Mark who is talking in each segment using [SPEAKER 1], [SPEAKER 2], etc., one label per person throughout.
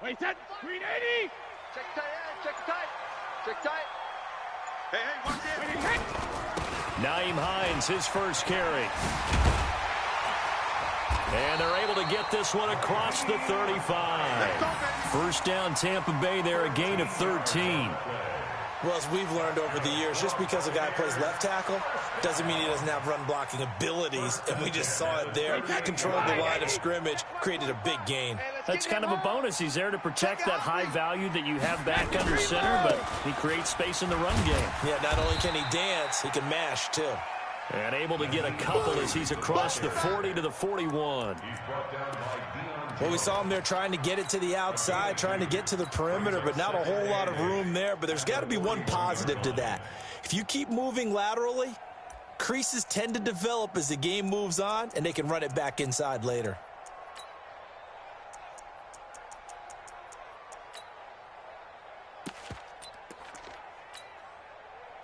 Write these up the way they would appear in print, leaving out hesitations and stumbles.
[SPEAKER 1] Wait, set. Green 80.
[SPEAKER 2] Check tight, check tight. Check tight.
[SPEAKER 1] Hey, watch it.
[SPEAKER 3] Nyheim Hines, his first carry. And they're able to get this one across the 35. First down, Tampa Bay there, a gain of 13.
[SPEAKER 4] Well, as we've learned over the years, just because a guy plays left tackle doesn't mean he doesn't have run-blocking abilities, and we just saw it there. Controlled the line of scrimmage, created a big gain.
[SPEAKER 3] That's kind of a bonus. He's there to protect that high value that you have back under center, but he creates space in the run game.
[SPEAKER 4] Yeah, not only can he dance, he can mash, too.
[SPEAKER 3] And able to get a couple as he's across the 40 to the 41.
[SPEAKER 4] Well, we saw him there trying to get it to the outside, trying to get to the perimeter, but not a whole lot of room there. But there's got to be one positive to that. If you keep moving laterally, creases tend to develop as the game moves on, and they can run it back inside later.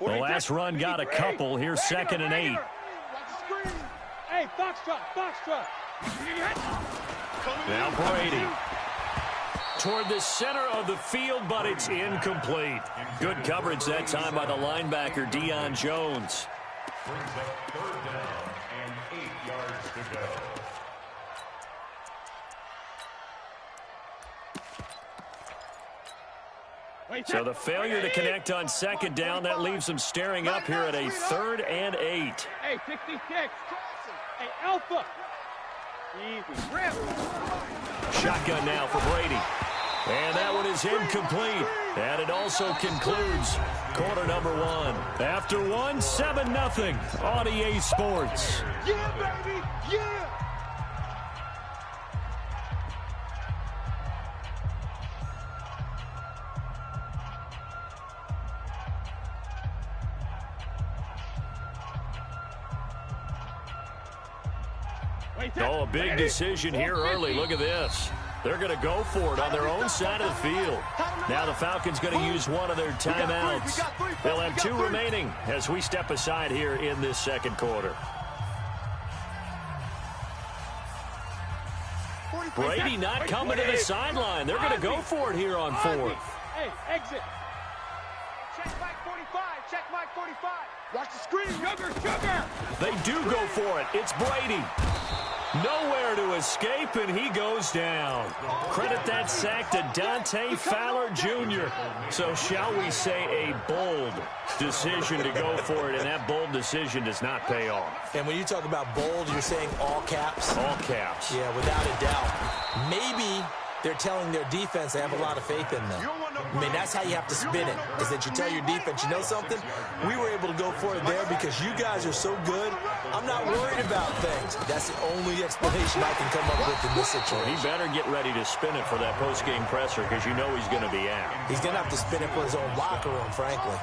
[SPEAKER 3] The last run got a couple. Here's 2nd and 8.
[SPEAKER 1] Hey, Foxtrot.
[SPEAKER 3] Now Brady. Toward the center of the field, but it's incomplete. Good coverage that time by the linebacker, Deion Jones.
[SPEAKER 5] Brings up 3rd down and 8 yards to go.
[SPEAKER 3] So the failure to connect on 2nd down, that leaves them staring up here at a 3rd and 8.
[SPEAKER 1] Hey, 66. Hey, Alpha. Easy. Rip.
[SPEAKER 3] Shotgun now for Brady. And that one is incomplete. And it also concludes quarter number 1. After 1, 7-0 on EA Sports.
[SPEAKER 1] Yeah, baby. Yeah.
[SPEAKER 3] Oh, a big decision here early. Look at this. They're going to go for it on their own side of the field. Now the Falcons going to use one of their timeouts. They'll have 2 remaining as we step aside here in this 2nd quarter. Brady not coming to the sideline. They're going to go for it here on 4th.
[SPEAKER 1] Hey, exit. Check Mike 45. Check Mike 45. Watch the screen. Sugar.
[SPEAKER 3] They do go for it. It's Brady. Nowhere to escape, and he goes down. Credit that sack to Dante Fowler Jr. So shall we say a bold decision to go for it, and that bold decision does not pay off.
[SPEAKER 4] And when you talk about bold, you're saying all caps?
[SPEAKER 3] All caps.
[SPEAKER 4] Yeah, without a doubt. Maybe they're telling their defense they have a lot of faith in them. I mean, that's how you have to spin it, is that you tell your defense, you know something? We were able to go for it there because you guys are so good. I'm not worried about things. That's the only explanation I can come up with in this situation.
[SPEAKER 3] He better get ready to spin it for that post-game presser because you know he's going to be out.
[SPEAKER 4] He's going to have to spin it for his own locker room, frankly.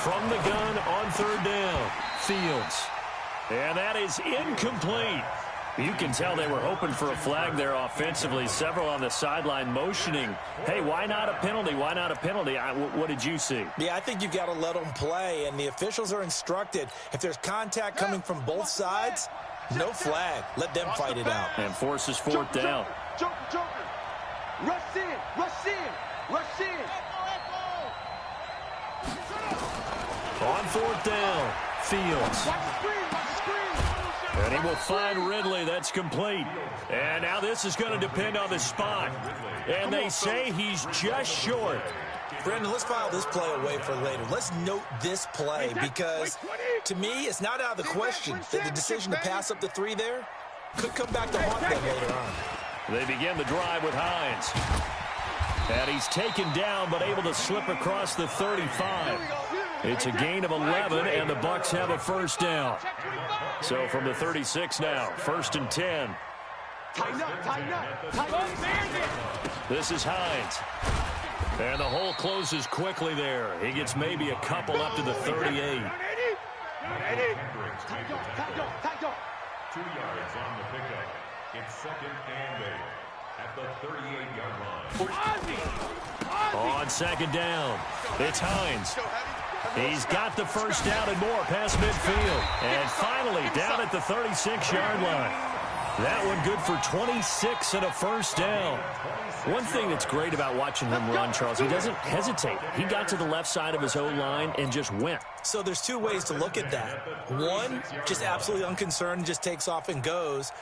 [SPEAKER 3] From the gun on 3rd down, Fields. And that is incomplete. You can tell they were hoping for a flag there offensively. Several on the sideline motioning. Hey, why not a penalty? Why not a penalty? What did you see?
[SPEAKER 4] Yeah, I think you've got to let them play, and the officials are instructed. If there's contact coming from both sides, no flag. Let them fight it out.
[SPEAKER 3] And forces 4th down.
[SPEAKER 1] Joker. Rush in.
[SPEAKER 3] On 4th down, Fields. And he will find Ridley. That's complete. And now this is going to depend on the spot. And they say he's just short.
[SPEAKER 4] Brandon, let's file this play away for later. Let's note this play because, to me, it's not out of the question that the decision to pass up the 3 there could come back to haunt them later on.
[SPEAKER 3] They begin the drive with Hines. And he's taken down but able to slip across the 35. It's a gain of 11, and the Bucs have a 1st down. So from the 36 now, 1st and 10.
[SPEAKER 1] Tighten up.
[SPEAKER 3] This is Hines. And the hole closes quickly there. He gets maybe a couple up to the 38.
[SPEAKER 5] 2 yards on the pickup. It's 2nd and 8 at the 38-yard line.
[SPEAKER 3] On 2nd down, it's Hines. He's got the 1st down and more past midfield. And finally down at the 36-yard line. That one good for 26 and a first down. One thing that's great about watching him run, Charles, he doesn't hesitate. He got to the left side of his O-line and just went.
[SPEAKER 4] So there's two ways to look at that. One, just absolutely unconcerned, just takes off and goes.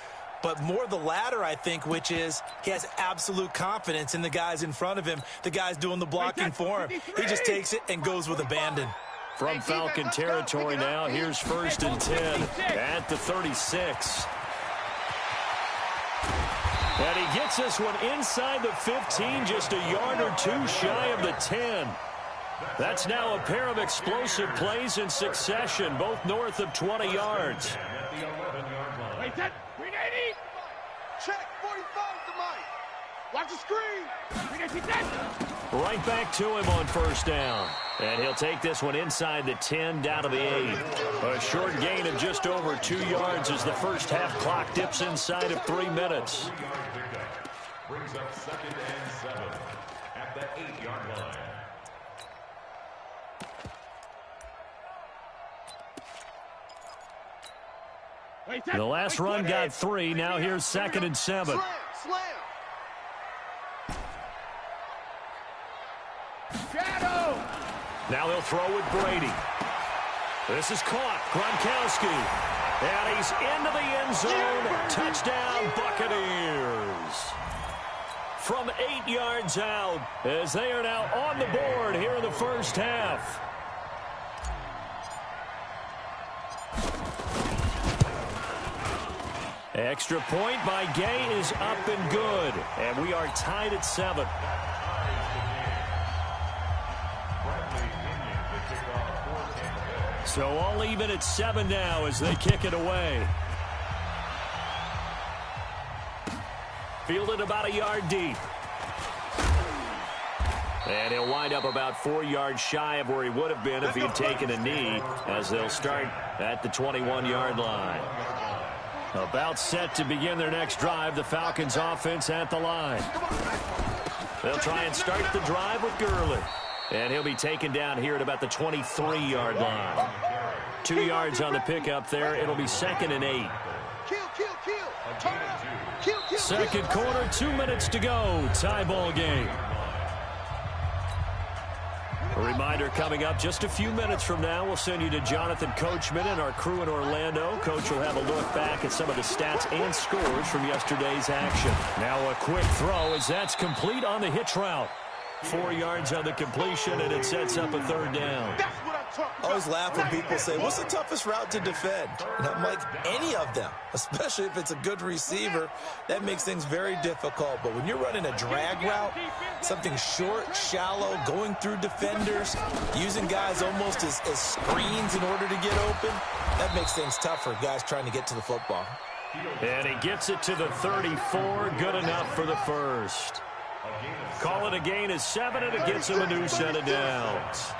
[SPEAKER 4] But more the latter, I think, which is he has absolute confidence in the guys in front of him, the guys doing the blocking for him. He just takes it and goes with abandon.
[SPEAKER 3] From Falcon territory now, here's 1st and 10 at the 36. And he gets this one inside the 15, just a yard or two shy of the 10. That's now a pair of explosive plays in succession, both north of 20 yards.
[SPEAKER 1] Wait, that 380.
[SPEAKER 2] Check 45 to Mike.
[SPEAKER 1] Watch the screen. 380.
[SPEAKER 3] Right back to him on 1st down. And he'll take this one inside the 10, down to the 8. A short gain of just over 2 yards as the first half clock dips inside of 3 minutes.
[SPEAKER 5] Brings up 2nd and 7 at the 8-yard line.
[SPEAKER 3] The last run got 3. Now here's 2nd and 7.
[SPEAKER 2] Slam.
[SPEAKER 1] Shadow.
[SPEAKER 3] Now they'll throw with Brady. This is caught. Gronkowski. And he's into the end zone. Touchdown, Buccaneers. From 8 yards out, as they are now on the board here in the first half. Extra point by Gay is up and good. And we are tied at 7. So all even at 7 now as they kick it away. Fielded about a yard deep. And he'll wind up about 4 yards shy of where he would have been if he had taken a knee, as they'll start at the 21-yard line. About set to begin their next drive, the Falcons offense at the line. They'll try and start the drive with Gurley. And he'll be taken down here at about the 23-yard line. 2 yards on the pickup there. It'll be 2nd and 8. Second quarter, 2 minutes to go. Tie ball game. A reminder coming up just a few minutes from now. We'll send you to Jonathan Coachman and our crew in Orlando. Coach will have a look back at some of the stats and scores from yesterday's action. Now a quick throw as that's complete on the hitch route. 4 yards on the completion, and it sets up a 3rd down.
[SPEAKER 4] I always laugh when people say, what's the toughest route to defend? And I'm like, any of them, especially if it's a good receiver. That makes things very difficult. But when you're running a drag route, something short, shallow, going through defenders, using guys almost as screens in order to get open, that makes things tough for guys trying to get to the football.
[SPEAKER 3] And he gets it to the 34. Good enough for the first. Call it a gain of 7, and it gets him a new set of downs.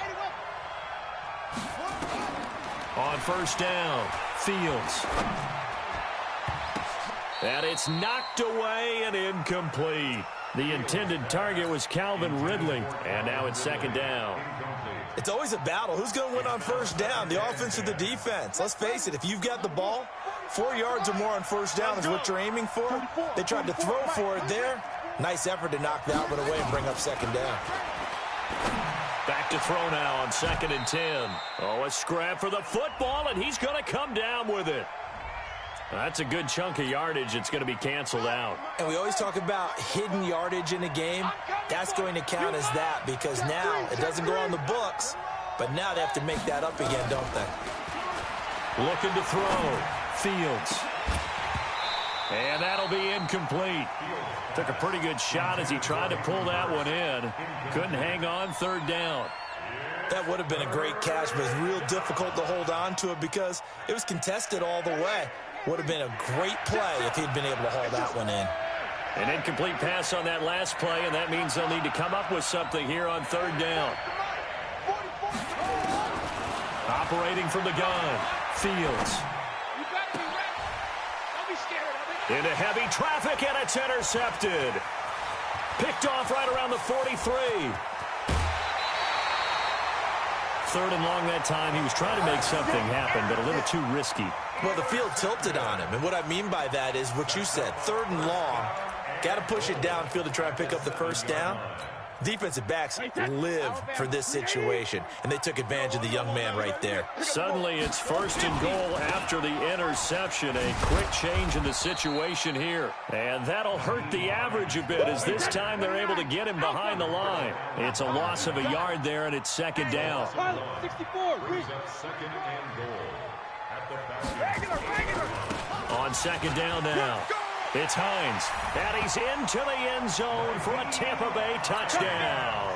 [SPEAKER 3] On 1st down, Fields. And it's knocked away and incomplete. The intended target was Calvin Ridley, and now it's 2nd down.
[SPEAKER 4] It's always a battle. Who's going to win on 1st down, the offense or the defense? Let's face it, if you've got the ball, 4 yards or more on 1st down is what you're aiming for. They tried to throw for it there. Nice effort to knock that one away and bring up 2nd down.
[SPEAKER 3] Back to throw now on 2nd and 10. Oh, a scrap for the football, and he's going to come down with it. That's a good chunk of yardage. It's going to be canceled out.
[SPEAKER 4] And we always talk about hidden yardage in a game. That's going to count as that because now it doesn't go on the books, but now they have to make that up again, don't they?
[SPEAKER 3] Looking to throw. Fields. And that'll be incomplete. Took a pretty good shot as he tried to pull that one in. Couldn't hang on. 3rd down.
[SPEAKER 4] That would have been a great catch, but it's real difficult to hold on to it because it was contested all the way. Would have been a great play if he'd been able to haul that one in.
[SPEAKER 3] An incomplete pass on that last play, and that means they'll need to come up with something here on 3rd down. Operating from the gun. Fields. Into heavy traffic, and it's intercepted. Picked off right around the 43. 3rd and long that time. He was trying to make something happen, but a little too risky.
[SPEAKER 4] Well, the field tilted on him, and what I mean by that is what you said, 3rd and long. Got to push it downfield to try and pick up the first down. Defensive backs live for this situation, and they took advantage of the young man right there.
[SPEAKER 3] Suddenly, it's 1st and goal after the interception. A quick change in the situation here. And that'll hurt the average a bit, as this time they're able to get him behind the line. It's a loss of a yard there, and it's 2nd down.
[SPEAKER 1] 64.
[SPEAKER 5] Second and goal at the 50.
[SPEAKER 3] On 2nd down now. It's Hines, and he's into the end zone for a Tampa Bay touchdown.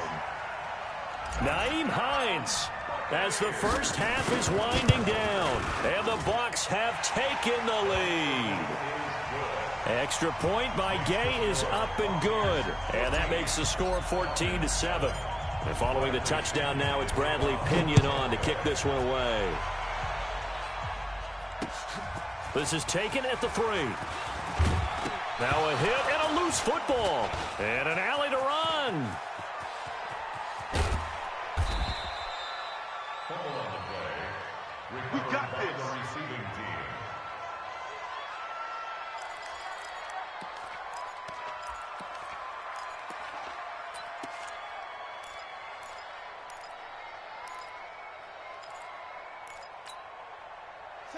[SPEAKER 3] Nyheim Hines, as the first half is winding down, and the Bucs have taken the lead. Extra point by Gay is up and good, and that makes the score 14-7. And following the touchdown now, it's Bradley Pinion on to kick this one away. This is taken at the 3. Now a hit and a loose football. And an alley to run.
[SPEAKER 2] We got this.
[SPEAKER 5] Receiving team.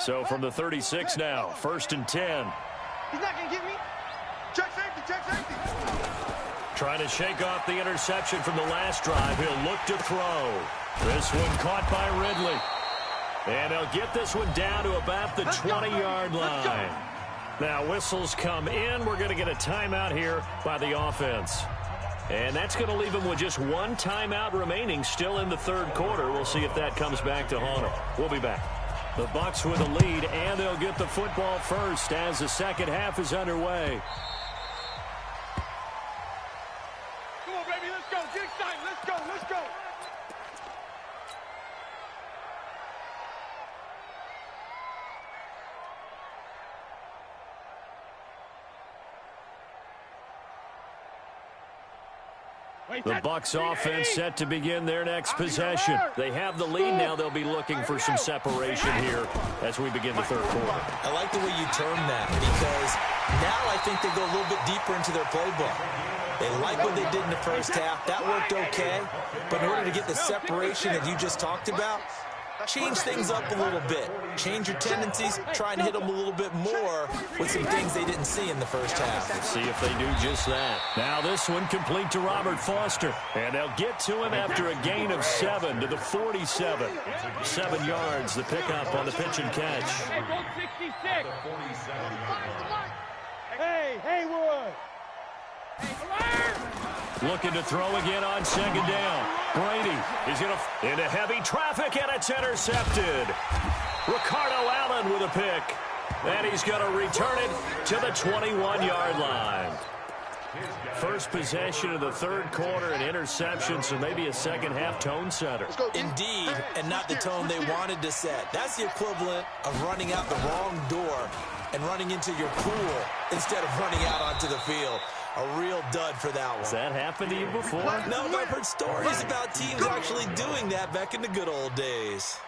[SPEAKER 3] So from the 36 now, 1st and 10.
[SPEAKER 1] He's not going to get me.
[SPEAKER 2] Check safety, check safety.
[SPEAKER 3] Trying to shake off the interception from the last drive. He'll look to throw. This one caught by Ridley. And he'll get this one down to about the 20-yard line. Now whistles come in. We're going to get a timeout here by the offense. And that's going to leave him with just one timeout remaining still in the 3rd quarter. We'll see if that comes back to haunt him. We'll be back. The Bucs with a lead, and they'll get the football first as the 2nd half is underway.
[SPEAKER 1] Come on, baby, let's go. Get excited. Let's go, let's go.
[SPEAKER 3] The Bucs offense set to begin their next possession. They have the lead now. They'll be looking for some separation here as we begin the 3rd quarter.
[SPEAKER 4] I like the way you term that, because now I think they go a little bit deeper into their playbook. They like what they did in the first half. That worked okay. But in order to get the separation that you just talked about, change things up a little bit. Change your tendencies. Try and hit them a little bit more with some things they didn't see in the first half.
[SPEAKER 3] Let's see if they do just that. Now this one complete to Robert Foster. And they'll get to him after a gain of 7 to the 47. 7 yards, the pickup on the pitch and catch.
[SPEAKER 1] Hey, go 66. Hey, Haywood.
[SPEAKER 3] Looking to throw again on 2nd down. Brady is into heavy traffic, and it's intercepted. Ricardo Allen with a pick. And he's going to return it to the 21-yard line. First possession of the 3rd quarter, an interception, so maybe a 2nd half tone setter.
[SPEAKER 4] Indeed, and not the tone they wanted to set. That's the equivalent of running out the wrong door and running into your pool instead of running out onto the field. A real dud for that one.
[SPEAKER 3] Has that happened to you before?
[SPEAKER 4] No, but I've heard stories about teams actually doing that back in the good old days.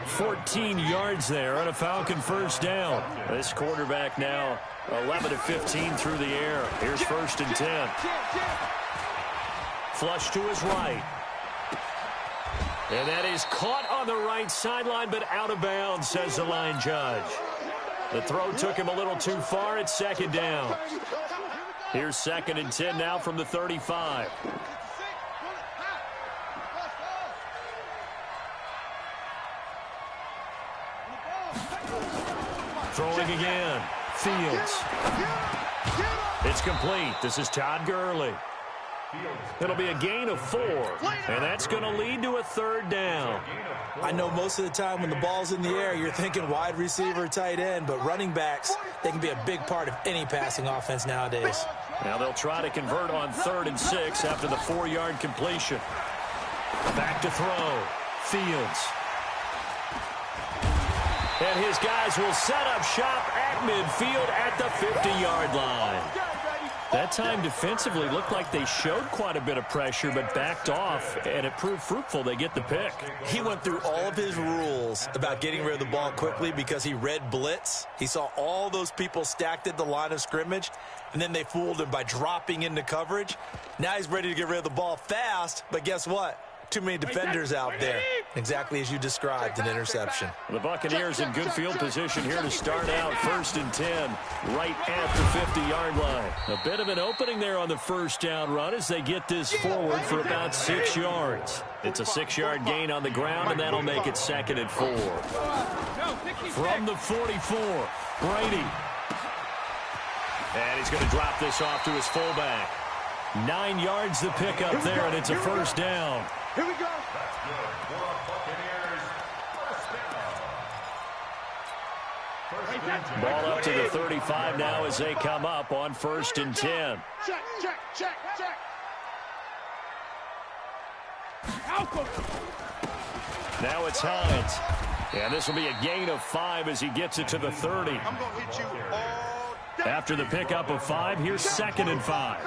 [SPEAKER 3] 14 yards there on a Falcon first down. This quarterback now 11 of 15 through the air. Here's 1st and 10. Flush to his right. And that is caught on the right sideline, but out of bounds, says the line judge. The throw took him a little too far. It's 2nd down. Here's 2nd and 10 now from the 35. Throwing again. Fields. It's complete. This is Todd Gurley. It'll be a gain of 4, and that's going to lead to a 3rd down.
[SPEAKER 4] I know most of the time when the ball's in the air, you're thinking wide receiver, tight end, but running backs, they can be a big part of any passing offense nowadays.
[SPEAKER 3] Now they'll try to convert on 3rd and 6 after the 4-yard completion. Back to throw. Fields. And his guys will set up shop at midfield at the 50-yard line. That time defensively looked like they showed quite a bit of pressure but backed off, and it proved fruitful. They get the pick.
[SPEAKER 4] He went through all of his rules about getting rid of the ball quickly because he read blitz. He saw all those people stacked at the line of scrimmage, and then they fooled him by dropping into coverage. Now he's ready to get rid of the ball fast, but guess what? Too many defenders out there. Exactly as you described, an interception.
[SPEAKER 3] The Buccaneers in good field position here to start out 1st and 10, right at the 50-yard line. A bit of an opening there on the first down run as they get this forward for about 6 yards. It's a 6-yard gain on the ground, and that'll make it 2nd and 4. From the 44, Brady. And he's going to drop this off to his fullback. 9 yards the pick up there, and it's a first down.
[SPEAKER 1] Here we go.
[SPEAKER 3] Ball up to the 35 now as they come up on 1st and 10.
[SPEAKER 1] Check.
[SPEAKER 3] Now it's Hines. And this will be a gain of 5 as he gets it to the 30.
[SPEAKER 2] I'm going to hit you all day.
[SPEAKER 3] After the pickup of 5, here's 2nd and 5.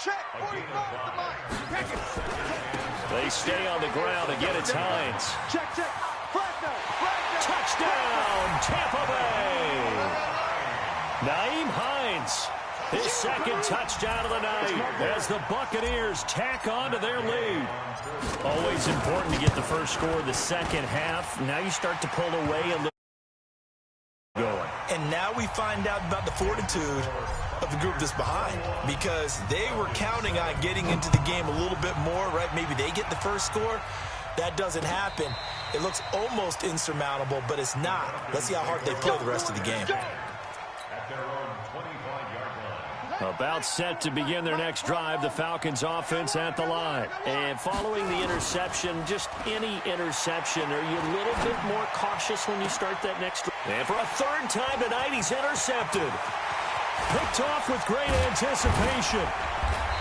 [SPEAKER 2] Check 45.
[SPEAKER 3] They stay on the ground. Again, it's Hines.
[SPEAKER 1] Check.
[SPEAKER 3] Touchdown, Tampa Bay. Naeem Hines, his 2nd touchdown of the night as the Buccaneers tack on to their lead. Always important to get the first score of the second half. Now you start to pull away a little. Going.
[SPEAKER 4] And now we find out about the fortitude of the group that's behind, because they were counting on getting into the game a little bit more, right? Maybe they get the first score. That doesn't happen. It looks almost insurmountable, but it's not. Let's see how hard they play the rest of the game.
[SPEAKER 3] About set to begin their next drive, the Falcons offense at the line. And following the interception, just any interception, are you a little bit more cautious when you start that next drive? And for a 3rd time tonight, he's intercepted. Picked off with great anticipation.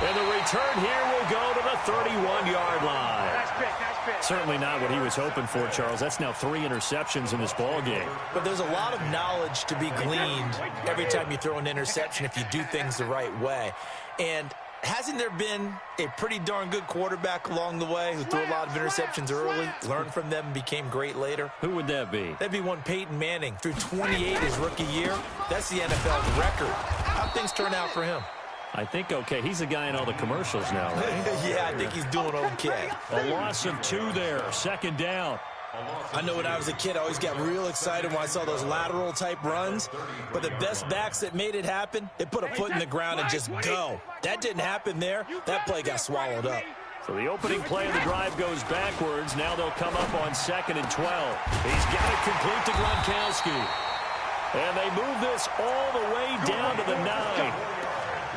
[SPEAKER 3] And the return here will go to the 31-yard line.
[SPEAKER 1] Nice pick.
[SPEAKER 3] Certainly not what he was hoping for, Charles. That's now 3 interceptions in this ball game.
[SPEAKER 4] But there's a lot of knowledge to be gleaned every time you throw an interception if you do things the right way. And hasn't there been a pretty darn good quarterback along the way who threw a lot of interceptions early, learned from them, and became great later?
[SPEAKER 3] Who would that be?
[SPEAKER 4] That'd be one Peyton Manning. Through 28 his rookie year. That's the NFL record. How'd things turn out for him?
[SPEAKER 3] I think okay. He's the guy in all the commercials now, right?
[SPEAKER 4] Yeah, I think he's doing okay.
[SPEAKER 3] A loss of 2 there. 2nd down.
[SPEAKER 4] I know when I was a kid, I always got real excited when I saw those lateral type runs. But the best backs that made it happen, they put a foot in the ground and just go. That didn't happen there. That play got swallowed up.
[SPEAKER 3] So the opening play of the drive goes backwards. Now they'll come up on 2nd and 12. He's got it complete to Gronkowski. And they move this all the way down to the 9.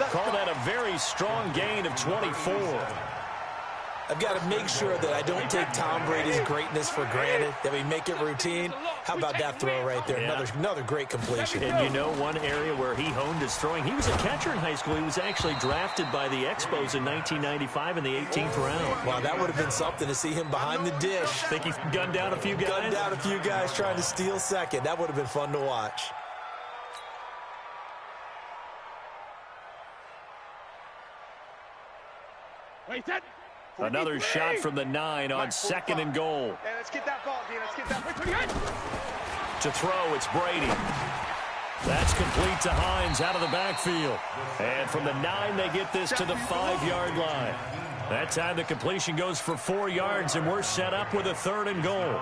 [SPEAKER 3] Call that a very strong gain of 24.
[SPEAKER 4] I've got to make sure that I don't take Tom Brady's greatness for granted, that we make it routine. How about that throw right there?
[SPEAKER 3] Yeah.
[SPEAKER 4] Another great completion.
[SPEAKER 3] And you know one area where he honed his throwing, he was a catcher in high school. He was actually drafted by the Expos in 1995 in the 18th round.
[SPEAKER 4] Wow, that would have been something to see him behind the dish.
[SPEAKER 3] Think he gunned down a few guys?
[SPEAKER 4] Gunned down a few guys trying to steal second. That would have been fun to watch.
[SPEAKER 3] Another shot from the 9 on 2nd and goal.
[SPEAKER 1] Hey, let's get that ball, Dean. Let's get that.
[SPEAKER 3] To throw, it's Brady. That's complete to Hines out of the backfield. And from the 9, they get this to the 5-yard line. That time the completion goes for 4 yards, and we're set up with a 3rd and goal.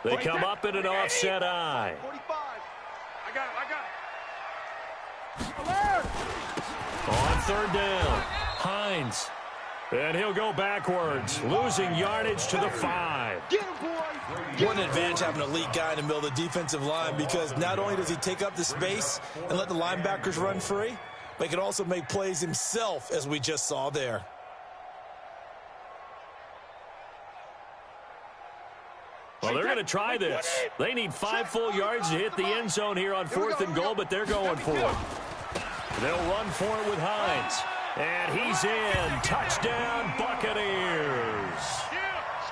[SPEAKER 3] They come up in an offset eye.
[SPEAKER 1] 45. I got it.
[SPEAKER 3] On 3rd down, Hines. And he'll go backwards, losing yardage to the 5.
[SPEAKER 1] Get him, boy.
[SPEAKER 4] What an advantage having an elite guy in the middle of the defensive line, because not only does he take up the space and let the linebackers run free, but he can also make plays himself, as we just saw there.
[SPEAKER 3] Well, they're going to try this. They need 5 full yards to hit the end zone here on 4th and goal, but they're going for it. They'll run for it with Hines. And he's in. Touchdown, Buccaneers.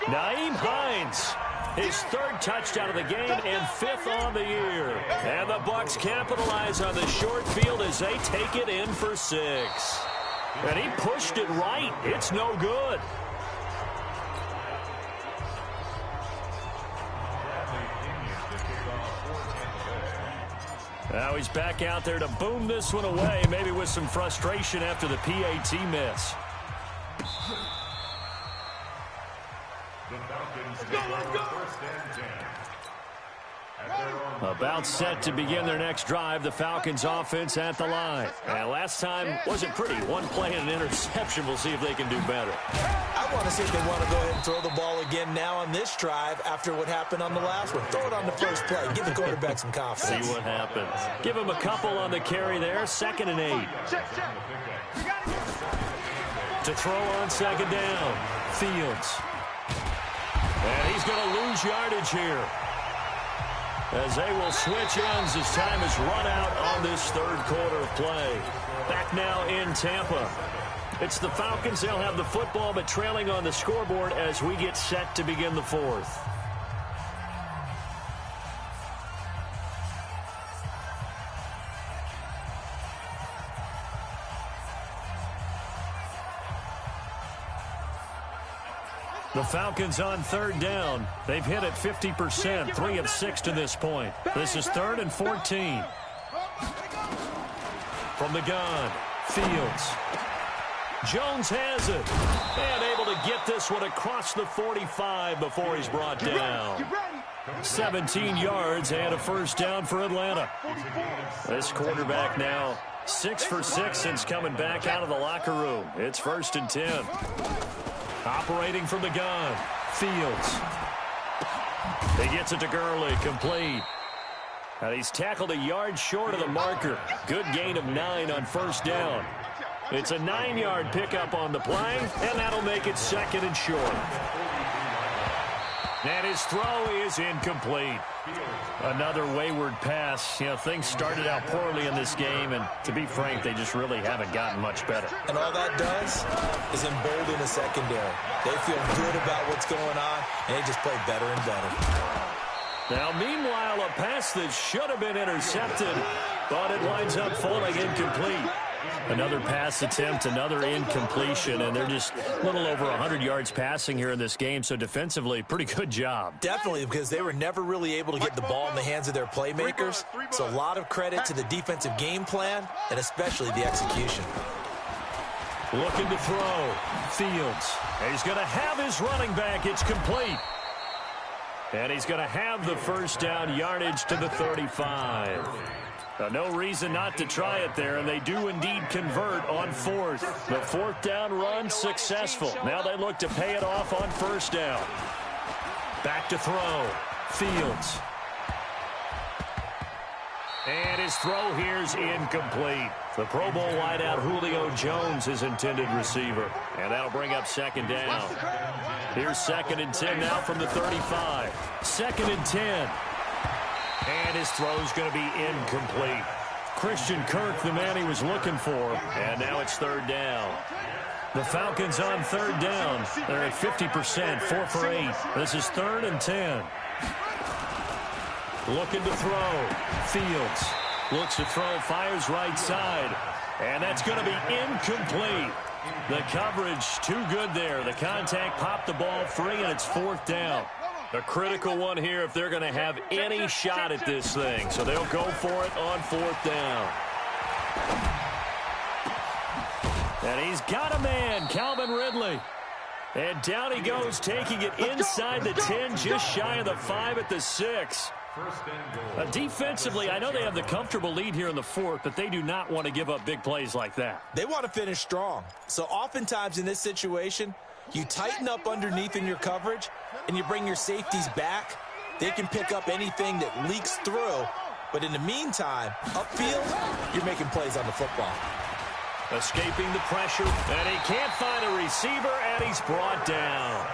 [SPEAKER 3] Naeem Hines His third touchdown of the game and fifth on the year. And the Bucs capitalize on the short field as they take it in for 6. And he pushed it right. It's no good. Now he's back out there to boom this one away, maybe with some frustration after the PAT miss.
[SPEAKER 5] The Falcons take over first and 10.
[SPEAKER 3] About set to begin their next drive, the Falcons offense at the line. And last time wasn't pretty. One play and an interception. We'll see if they can do better.
[SPEAKER 4] I want to see if they want to go ahead and throw the ball again now on this drive after what happened on the last one. Throw it on the first play. Give the quarterback some confidence.
[SPEAKER 3] See what happens. Give him a couple on the carry there. 2nd and 8. To throw on 2nd down. Fields. And he's going to lose yardage here, as they will switch ends as time has run out on this third quarter of play. Back now in Tampa. It's the Falcons. They'll have the football, but trailing on the scoreboard as we get set to begin the 4th. The Falcons on 3rd down. They've hit it 50%, 3 of 6 to this point. This is 3rd and 14. From the gun, Fields. Jones has it. And able to get this one across the 45 before he's brought down. 17 yards and a first down for Atlanta. This quarterback now 6 for 6 since coming back out of the locker room. It's 1st and 10. Operating from the gun, Fields. He gets it to Gurley, complete. And he's tackled a yard short of the marker. Good gain of 9 on first down. It's a 9-yard pickup on the play, and that'll make it 2nd and short. And his throw is incomplete. Another wayward pass. You know, things started out poorly in this game, and to be frank, they just really haven't gotten much better.
[SPEAKER 4] And all that does is embolden the secondary. They feel good about what's going on, and they just play better and better.
[SPEAKER 3] Now, meanwhile, a pass that should have been intercepted, but it winds up falling incomplete. Another pass attempt, another incompletion, and they're just a little over 100 yards passing here in this game, so defensively, pretty good job.
[SPEAKER 4] Definitely, because they were never really able to get the ball in the hands of their playmakers, so a lot of credit to the defensive game plan and especially the execution.
[SPEAKER 3] Looking to throw. Fields. He's going to have his running back. It's complete. And he's going to have the first down yardage to the 35. No reason not to try it there, and they do indeed convert on 4th. The 4th down run successful. Now they look to pay it off on 1st down. Back to throw. Fields. And his throw here's incomplete. The Pro Bowl wideout Julio Jones is intended receiver. And that'll bring up 2nd down. Here's 2nd and 10 now from the 35. 2nd and 10. And his throw's going to be incomplete. Christian Kirk, the man he was looking for. And now it's 3rd down. The Falcons on 3rd down. They're at 50%, 4 for 8. This is 3rd and 10. Looking to throw. Fields looks to throw, fires right side. And that's going to be incomplete. The coverage too good there. The contact popped the ball free, and it's 4th down. A critical one here if they're going to have any shot at this thing. So they'll go for it on 4th down. And he's got a man, Calvin Ridley. And down he goes, taking it inside the 10, just shy of the 5 at the 6. Defensively, I know they have the comfortable lead here in the 4th, but they do not want to give up big plays like that.
[SPEAKER 4] They want to finish strong. So oftentimes in this situation, you tighten up underneath in your coverage, and you bring your safeties back. They can pick up anything that leaks through. But in the meantime, upfield, you're making plays on the football.
[SPEAKER 3] Escaping the pressure, and he can't find a receiver, and he's brought down.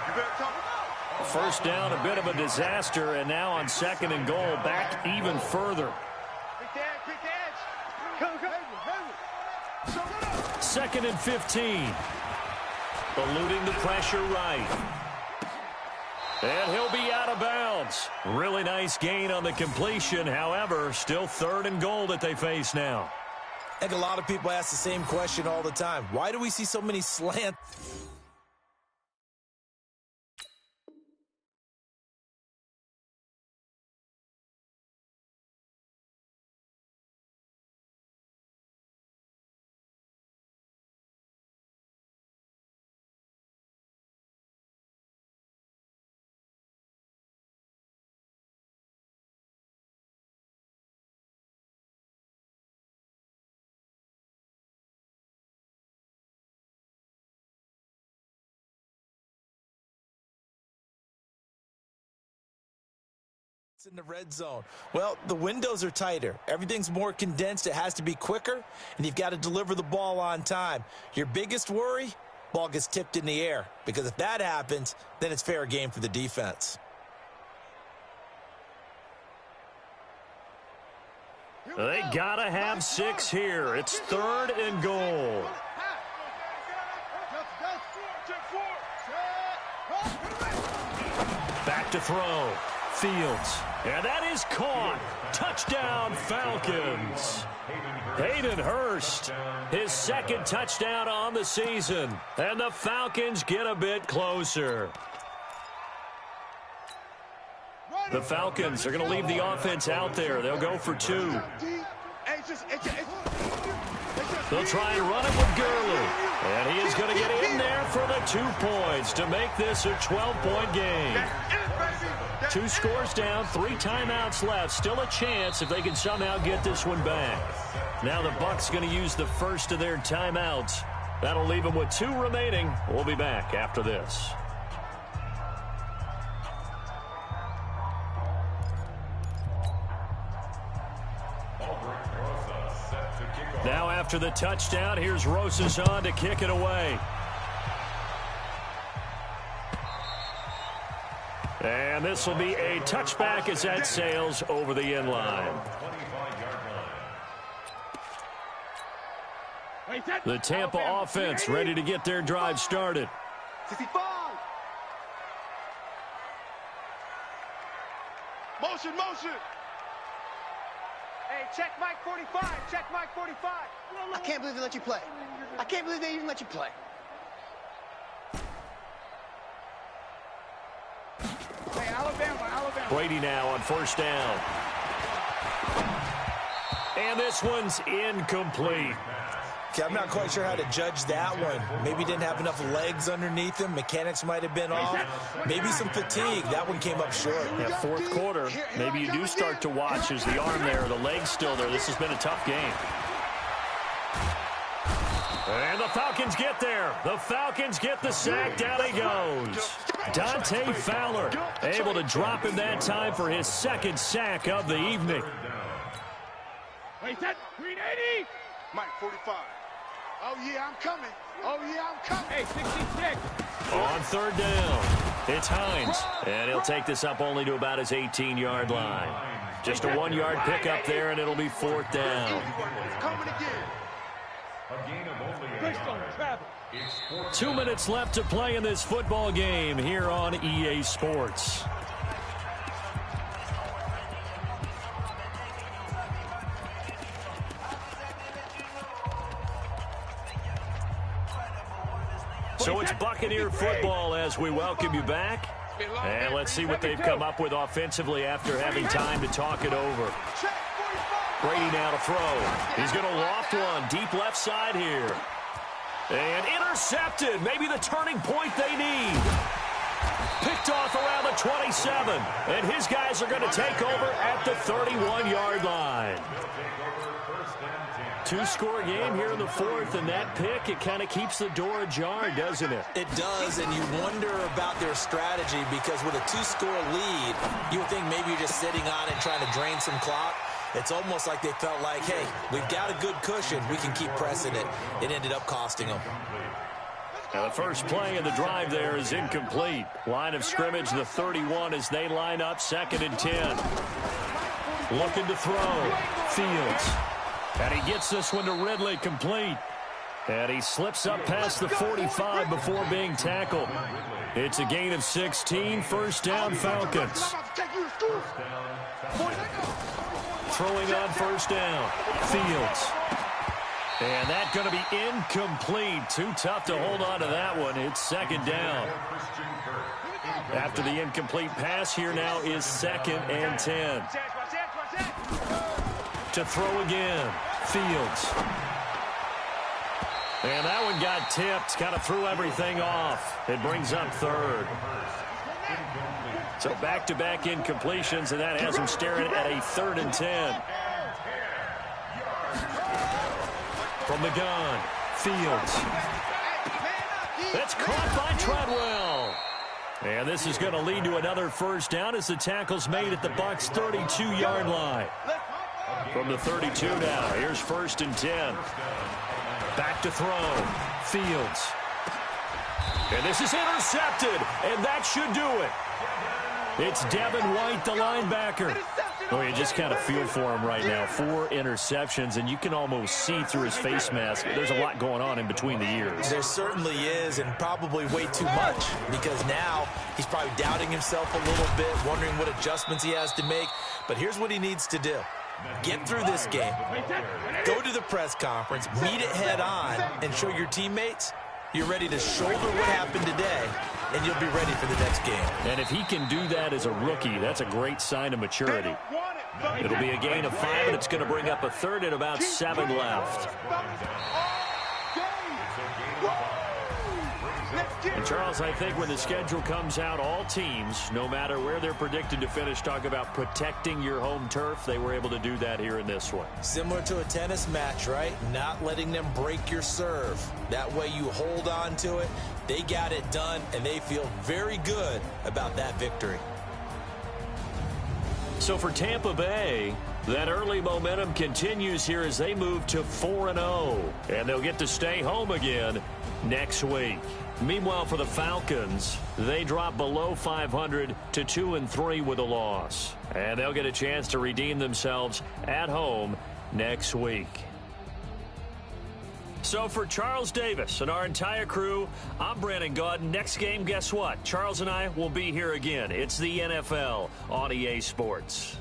[SPEAKER 3] First down, a bit of a disaster, and now on 2nd and goal, back even further. 2nd and 15. Eluding the pressure right. And he'll be out of bounds. Really nice gain on the completion. However, still 3rd and goal that they face now.
[SPEAKER 4] I think a lot of people ask the same question all the time. Why do we see so many slants? In the red zone. Well, the windows are tighter. Everything's more condensed. It has to be quicker, and you've got to deliver the ball on time. Your biggest worry, ball gets tipped in the air, because if that happens, then it's fair game for the defense.
[SPEAKER 3] They gotta have 6 here. It's 3rd and goal. Back to throw. Fields. And that is caught. Touchdown, Falcons. Hayden Hurst, his 2nd touchdown on the season. And the Falcons get a bit closer. The Falcons are going to leave the offense out there. They'll go for 2. They'll try and run it with Gurley. And he is going to get in there for the 2 points to make this a 12-point game. 2 scores down, 3 timeouts left. Still a chance if they can somehow get this one back. Now the Bucs going to use the first of their timeouts. That'll leave them with 2 remaining. We'll be back after this. Now after the touchdown, here's Rosas on to kick it away. And this will be a touchback as that sails over the end line. The Tampa offense ready to get their drive started.
[SPEAKER 2] 65. Motion, motion.
[SPEAKER 1] Hey, check Mike 45. Check Mike 45.
[SPEAKER 6] I can't believe they let you play. I can't believe they even let you play.
[SPEAKER 1] Hey, Alabama.
[SPEAKER 3] Brady now on 1st down. And this one's incomplete.
[SPEAKER 4] Okay, I'm not quite sure how to judge that one. Maybe didn't have enough legs underneath him. Mechanics might have been off. Maybe some fatigue. That one came up short.
[SPEAKER 3] Yeah, 4th quarter, maybe you do start to watch as the arm there, the leg's still there. This has been a tough game. And the Falcons get there. The Falcons get the sack. Down he goes. Dante Fowler able to drop him that time for his 2nd sack of the evening.
[SPEAKER 1] Wait, that 380.
[SPEAKER 2] Mike 45. Oh, yeah, I'm coming. Oh, yeah, I'm coming.
[SPEAKER 1] Hey, 66.
[SPEAKER 3] On 3rd down, it's Hines. And he'll take this up only to about his 18-yard line. Just a 1-yard pickup there, and it'll be 4th down.
[SPEAKER 2] It's coming again.
[SPEAKER 5] A gain of only 8.
[SPEAKER 3] 2 minutes left to play in this football game here on EA Sports. So it's Buccaneer football as we welcome you back. And let's see what they've come up with offensively after having time to talk it over. Brady now to throw. He's going to loft one deep left side here. And intercepted. Maybe the turning point they need. Picked off around the 27. And his guys are going to take over at the 31-yard line. 2-score game here in the 4th, and that pick, it kind of keeps the door ajar, doesn't it?
[SPEAKER 4] It does, and you wonder about their strategy, because with a 2-score lead, you would think maybe you're just sitting on it trying to drain some clock. It's almost like they felt like, hey, we've got a good cushion. We can keep pressing it. It ended up costing them.
[SPEAKER 3] Now the first play of the drive there is incomplete. Line of scrimmage, the 31, as they line up 2nd and 10. Looking to throw. Fields. And he gets this one to Ridley, complete. And he slips up past the 45 before being tackled. It's a gain of 16, first down Falcons. Throwing on first down, Fields. And that's going to be incomplete. Too tough to hold on to that one. It's second down. After the incomplete pass, here now is 2nd and 10. To throw again, Fields. And that one got tipped, kind of threw everything off. It brings up 3rd. So back-to-back incompletions, and that has him staring at a 3rd and 10. From the gun, Fields. It's caught by Treadwell. And this is going to lead to another first down as the tackle's made at the Bucs' 32-yard line. From the 32 now, here's 1st and 10. Back to throw, Fields. And this is intercepted, and that should do it. It's Devin White, the linebacker. Oh, you just kind of feel for him right now. 4 interceptions, and you can almost see through his face mask. There's a lot going on in between the ears.
[SPEAKER 4] There certainly is, and probably way too much, because now he's probably doubting himself a little bit, wondering what adjustments he has to make. But here's what he needs to do. Get through this game, go to the press conference, meet it head on, and show your teammates you're ready to shoulder what happened today, and you'll be ready for the next game.
[SPEAKER 3] And if he can do that as a rookie, that's a great sign of maturity. It'll be a gain of 5, and it's going to bring up a 3rd and about 7 left. And Charles, I think when the schedule comes out, all teams, no matter where they're predicted to finish, talk about protecting your home turf. They were able to do that here in this one.
[SPEAKER 4] Similar to a tennis match, right? Not letting them break your serve. That way you hold on to it. They got it done, and they feel very good about that victory.
[SPEAKER 3] So for Tampa Bay, that early momentum continues here as they move to 4-0. And they'll get to stay home again next week. Meanwhile, for the Falcons, they drop below 500 to 2-3 with a loss. And they'll get a chance to redeem themselves at home next week. So for Charles Davis and our entire crew, I'm Brandon Gaudin. Next game, guess what? Charles and I will be here again. It's the NFL on EA Sports.